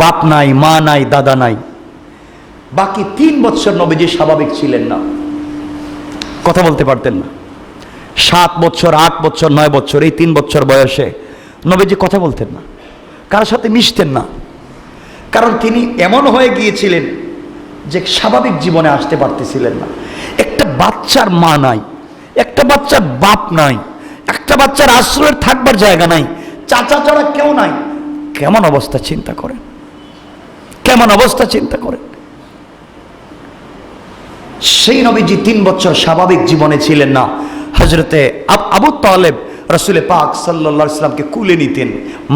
বাপ নাই, মা নাই, দাদা নাই। বাকি 3 বছর নবীজি স্বাভাবিক ছিলেন না, কথা বলতে পারতেন না। 7 বছর, 8 বছর, 9 বছর, এই 3 বছর বয়সে নবীজি কথা বলতেন না, কারোর সাথে মিশতেন না। কারণ তিনি এমন হয়ে গিয়েছিলেন যে স্বাভাবিক জীবনে আসতে পারতেছিলেন না। একটা বাচ্চার মা নাই, একটা বাচ্চার বাপ নাই, একটা বাচ্চার আশ্রয়ের থাকবার জায়গা নাই, চাচা ছাড়া কেউ নাই। কেমন অবস্থা চিন্তা করেন, কেমন অবস্থা চিন্তা করেন। সেই নবীজি 3 বছর স্বাভাবিক জীবনে ছিলেন না। হযরতে আবু তালেব রাসূল পাক সাল্লাল্লাহু আলাইহি ওয়াসাল্লামকে কুলে নিতেন,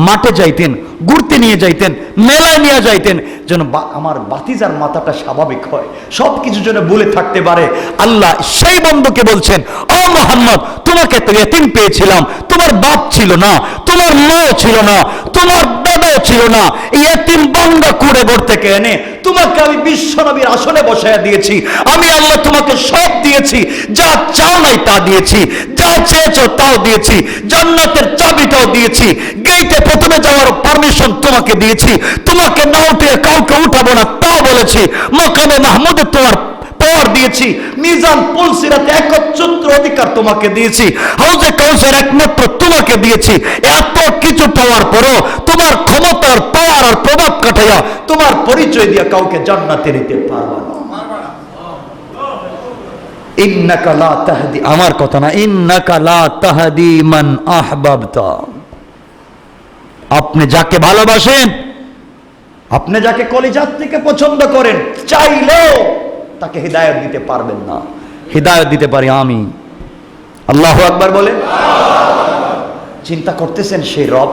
মাঠে যাইতেন, ঘুরতে নিয়ে যাইতেন, মেলায় নিয়ে যাইতেন, যেন আমার ভাতিজার মাথাটা স্বাভাবিক হয়, সব কিছু যেন বলে থাকতে পারে। আল্লাহ সেই বন্ধুকে বলছেন, ও মুহাম্মদ, তোমাকে তো ইতিম পেয়েছিলাম, তোমার বাপ ছিল না, তোমার মাও ছিল না, তোমার দাদাও ছিল না। এই ইতিম বান্দা কুড়েঘর থেকে এনে তোমাকে আমি বিশ্ব নবীর আসনে বসায়া দিয়েছি। আমি আল্লাহ তোমাকে সব দিয়েছি, যা চাও নাই তা দিয়েছি, যা চেয়েছো তাও দিয়েছি, জান্নাতের চাবিটাও দিয়েছি, গেটে প্রথমে যাওয়ার পারমিশন তোমাকে দিয়েছি, তোমাকে না উঠিয়ে কাউকে উঠাবো না তাও বলেছি, মাকামে মাহমুদে তোমার পাওয়ার দিয়েছি, মিজান পুল সিরাতে একচ্ছত্র অধিকার তোমাকে দিয়েছি, হাউজে কাউসার একমাত্র তোমাকে দিয়েছি। এত কিছু পাওয়ার পরও তোমার ক্ষমতার পাওয়ার আর প্রভাব কাটাইয়া তোমার পরিচয় দিয়ে কাউকে জান্নাতে নিতে পারবা না। ইন্নাকা লা তাহদি, আমার কথা না, ইন্নাকা লা তাহদি মান আহবাবতা। আপনি যাকে ভালোবাসেন, আপনি যাকে কলিজাত থেকে পছন্দ করেন, চাইলেও তাকে হিদায়াত দিতে পারবেন না। হিদায়াত দিতে পারি আমি। আল্লাহু আকবার বলেন। চিন্তা করতেছেন সেই রব,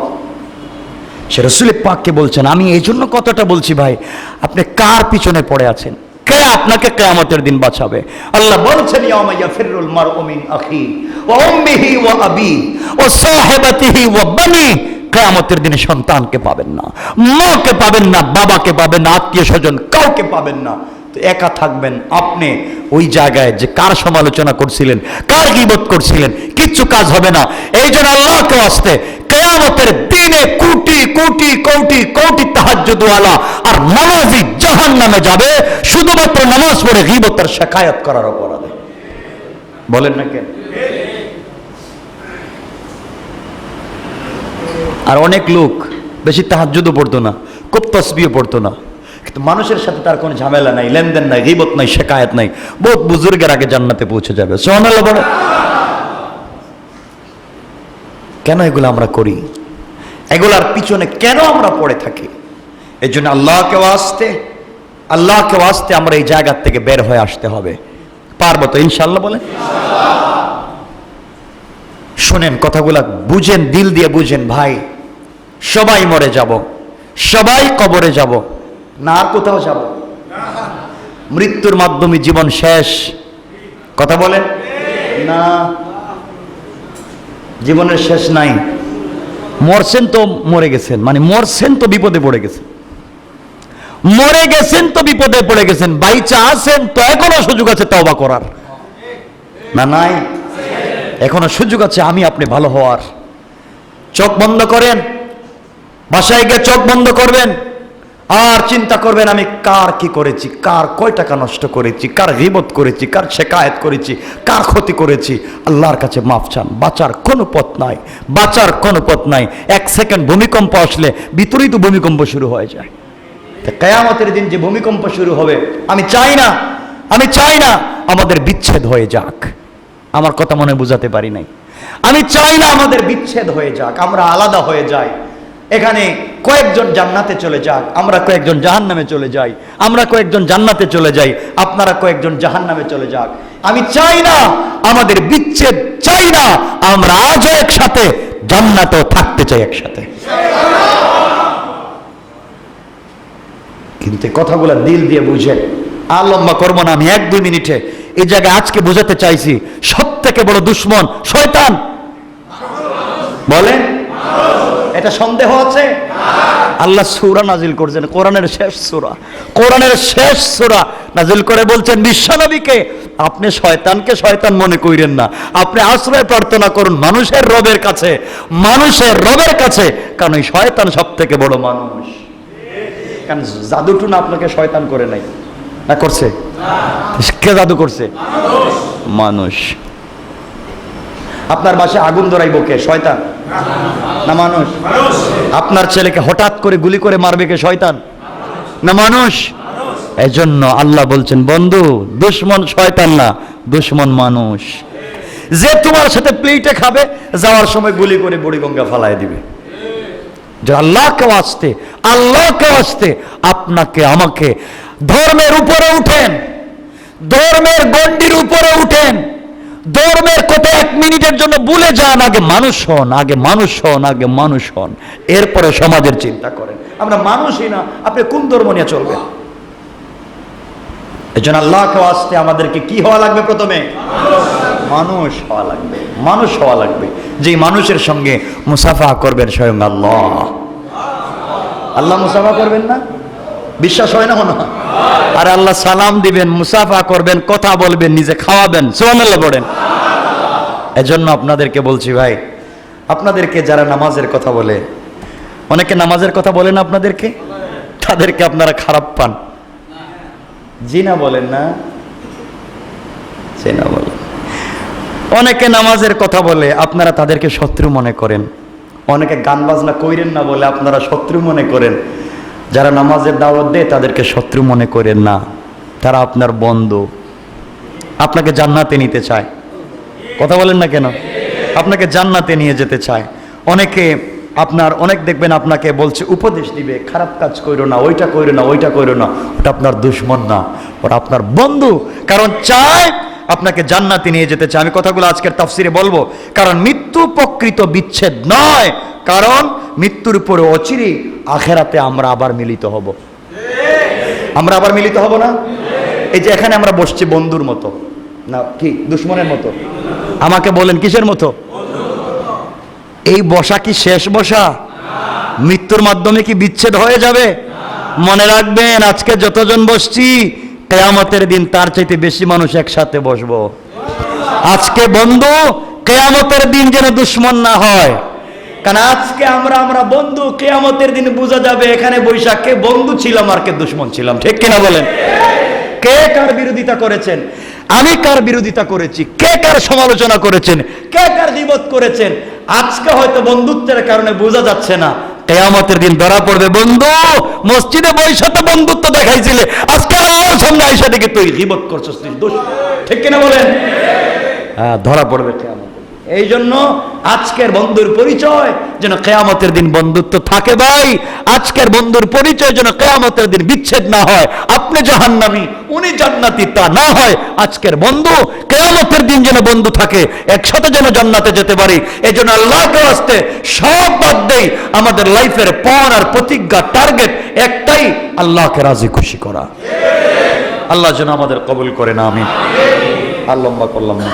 সে রাসূল পাককে বলছেন। আমি এই জন্য কথাটা বলছি ভাই, আপনি কার পিছনে পড়ে আছেন? কে আপনাকে কিয়ামতের দিন বাঁচাবে? আল্লাহ বলছেন, ইয়াউমা ইয়াফিরুল মারউ মিন আখি ওয়া উম্মিহি ওয়া আবি ওয়া সাহিবাতিহি ওয়া বানি। কিয়ামতের দিনে সন্তানকে পাবেন না, মাকে পাবেন না, বাবাকে পাবেন না, আত্মীয় স্বজন কাউকে পাবেন না। তো একা থাকবেন আপনি ওই জায়গায় যে কার সমালোচনা করছিলেন, কার গীবত করছিলেন, কিচ্ছু কাজ হবে না। এই জন্য আল্লাহকে আসতে কিয়ামতের দিনে কোটি কোটি কোটি কোটি তাহাজ্জুদওয়ালা আর নামাজি জাহান্নামে যাবে শুধুমাত্র নামাজ পড়ে গীবত আর শিকায়াত করার অপরাধে। বলেন না কেন? আর অনেক লোক বেশি তাহাজ্জুদও পড়তো না, খুব তাসবিহও পড়তো না, কিন্তু মানুষের সাথে তার কোনো ঝামেলা নাই, লেনদেন নাই, গীবত নাই, শিকায়াত নাই, বহুত বুজুর্গের আগে জান্নাতে পৌঁছে যাবে। সুবহানাল্লাহ বলে। কেন এগুলো আমরা করি? এগুলার পিছনে কেন আমরা পড়ে থাকি? এই জন্য আল্লাহকে আসতে আল্লাহকে ওয়াস্তে আমরা এই জায়গা থেকে বের হয়ে আসতে হবে। পারবো তো ইনশাআল্লাহ বলেন? শোনেন কথাগুলা, বুঝেন, দিল দিয়ে বুঝেন ভাই। সবাই মরে যাব, সবাই কবরে যাব, না আর কোথাও যাব? মৃত্যুর মাধ্যমে জীবন শেষ। কথা বলেন না, জীবনের শেষ নাই। মরছেন তো মরে গেছেন, মানে মরছেন তো বিপদে পড়ে গেছেন, মরে গেছেন তো বিপদে পড়ে গেছেন, বাইচা আছেন তো এখনো সুযোগ আছে তওবা করার, না নাই? এখনো সুযোগ আছে আমি আপনি ভালো হওয়ার। চোখ বন্ধ করেন, বাসায় গিয়ে চোখ বন্ধ করবেন, আর চিন্তা করবেন আমি কার কি করেছি, কার কয় টাকা নষ্ট করেছি, কার গীবত করেছি, কার শেকায়েত করেছি, কার ক্ষতি করেছি। আল্লাহর কাছে মাফ চান। বাঁচার কোনো পথ নাই, বাঁচার কোনো পথ নাই। এক সেকেন্ড ভূমিকম্প আসলে বিপরীত ভূমিকম্প শুরু হয়ে যায়। কিয়ামতের দিন যে ভূমিকম্প শুরু হবে, আমি চাই না, আমি চাই না আমাদের বিচ্ছেদ হয়ে যাক। আমার কথা মনে বুঝাতে পারি নাই। আমি চাই না আমাদের বিচ্ছেদ হয়ে যাক, আমরা আলাদা হয়ে যাই। এখানে কয়েকজন জান্নাতে চলে যাক, আমরা কয়েকজন জাহান্নামে চলে যাই, আমরা কয়েকজন জান্নাতে চলে যাই, আপনারা কয়েকজন জাহান্নামে চলে যাক। আমি চাই না আমাদের বিচ্ছেদ, চাই না, আমরা আজও একসাথে জান্নাতেও থাকতে চাই একসাথে। কিন্তু কথাগুলো দিল দিয়ে বুঝে। আর লম্বা করবো না, আমি 1-2 মিনিটে এই জায়গায় আজকে বোঝাতে চাইছি, সবথেকে বড় দুশ্মন শয়তান। বলেন, এটা সন্দেহ আছে? আল্লাহ সূরা নাজিল করছেন, কোরআনের শেষ সূরা, কোরআনের শেষ সূরা নাজিল করে বলছেন বিশ্বনবীকে, আপনি শয়তানকে শয়তান মনে করেন না, আপনি আশ্রয় প্রার্থনা করুন মানুষের রবের কাছে, মানুষের রবের কাছে, কারণ এই শয়তান সব থেকে বড় মানুষ। কারণ জাদুটু না আপনাকে শয়তান করে নাই, না করছে? কে জাদু করছে? মানুষ। আপনার বাসায় আগুন ধরাইব কে? শয়তান না মানুষ? আপনার ছেলেকে হঠাৎ করে গুলি করে মারবে কে? শয়তান না মানুষ? এই জন্য আল্লাহ বলছেন, বন্ধু দুশ্মন শয়তান না, দুশ্মন মানুষ। যে তোমার সাথে প্লেটে খাবে, যাওয়ার সময় গুলি করে বুড়িগঙ্গা ফালায় দিবে। যে আল্লাহকে ওয়াস্তে, আল্লাহকে ওয়াস্তে আপনাকে আমাকে ধর্মের উপরে উঠেন, ধর্মের গণ্ডির উপরে উঠেন, ধর্মের কথা 1 মিনিটের জন্য ভুলে যান। আগে মানুষ হন, আগে মানুষ হন, আগে মানুষ হন, এরপরে সমাজের চিন্তা করেন। আমরা মানুষই না, আপনি কোন ধর্ম নিয়ে চলবেন? এই জন্য আল্লাহকে ওয়াস্তে আমাদেরকে কি হওয়া লাগবে? প্রথমে মানুষ হওয়া লাগবে, মানুষ হওয়া লাগবে। যে মানুষের সঙ্গে মুসাফা করবেন স্বয়ং আল্লাহ। আল্লাহ মুসাফা করবেন না? বিশ্বাস হয় না মনে হয়? আর আল্লাহ সালাম দিবেন, মুসাফা করবেন, কথা বলবেন, নিজে খাওয়াবেন। সুবহানাল্লাহ পড়েন। এজন্য আপনাদেরকে বলছি ভাই, আপনাদেরকে যারা নামাজের কথা বলে, অনেকে নামাজের কথা বলেন আপনাদেরকে, তাদেরকে আপনারা খারাপ পান। জি না বলেন না? জি না বলেন। অনেকে নামাজের কথা বলে, আপনারা তাদেরকে শত্রু মনে করেন। অনেকে গান বাজনা কইরেন না বলে আপনারা শত্রু মনে করেন। যারা নামাজের দাওয়াত দেয় তাদেরকে শত্রু মনে করেন না, তারা আপনার বন্ধু, আপনাকে জান্নাতে নিতে চায়। কথা বলেন না কেন? আপনাকে জান্নাতে নিয়ে যেতে চায়। অনেকে আপনার অনেক দেখবেন আপনাকে বলছে, উপদেশ দিবে, খারাপ কাজ কইরো না, ওইটা কইরো না, ওইটা কইরো না। ওটা আপনার দুশমন না, ওটা আপনার বন্ধু। কারণ চায় আপনাকে জান্নাতে নিয়ে যেতে চায়। আমি কথাগুলো আজকের তাফসিরে বলবো, কারণ মৃত্যু প্রকৃত বিচ্ছেদ নয়, কারণ মৃত্যুর উপরে অচিরেই আখেরাতে আমরা আবার মিলিত হব। আমরা আবার মিলিত হব না? এই যে এখানে আমরা বসছি বন্ধুর মতো না, কি দুশমনের মতো? আমাকে বলেন কিসের মতো? এই বসা কি শেষ বসা? মৃত্যুর মাধ্যমে কি বিচ্ছেদ হয়ে যাবে? মনে রাখবেন, আজকে যতজন বসছি, কিয়ামতের দিন তার চাইতে বেশি মানুষ একসাথে বসবো। আজকে বন্ধু, কিয়ামতের দিন যেন দুশমন না হয়। কারণ আজকে আমরা বন্ধু, কিয়ামতের দিন বোঝা যাবে এখানে বৈশাখ কে বন্ধু ছিলাম আর কে দুশমন ছিলাম। ঠিক কিনা বলেন? কে কার বিরোধিতা করেছেন, আমি কার বিরোধিতা করেছি, কে কার সমালোচনা করেছেন, কে কার গীবত করেছেন, আজকে হয়তো বন্ধুত্বের কারণে বোঝা যাচ্ছে না, কিয়ামতের দিন ধরা পড়বে। বন্ধু মসজিদে বৈশা তো বন্ধুত্ব দেখাইছিলে, আজকে আমার সামনে আইসা দেখে তুই গীবত করছিস, দোষ। ঠিক কিনা বলেন? হ্যাঁ, ধরা পড়বে কিয়ামতের দিন। এই জন্য আজকের বন্ধুর পরিচয় যেন কিয়ামতের দিন বন্ধুত্ব থাকে ভাই। আজকের বন্ধুর পরিচয় যেন কিয়ামতের দিন বিচ্ছেদ না হয়, আপনি জাহান্নামী উনি জান্নাতি তা না হয়। আজকের বন্ধু কিয়ামতের দিন যেন বন্ধু থাকে, একসাথে যেন জান্নাতে যেতে পারি। এই জন্য আল্লাহকে আসতে সব বাদ দেই, আমাদের লাইফের পণ আর প্রতিজ্ঞা টার্গেট একটাই, আল্লাহকে রাজি খুশি করা। আল্লাহ যেন আমাদের কবুল করে না। আমি আর লম্বা করলাম না।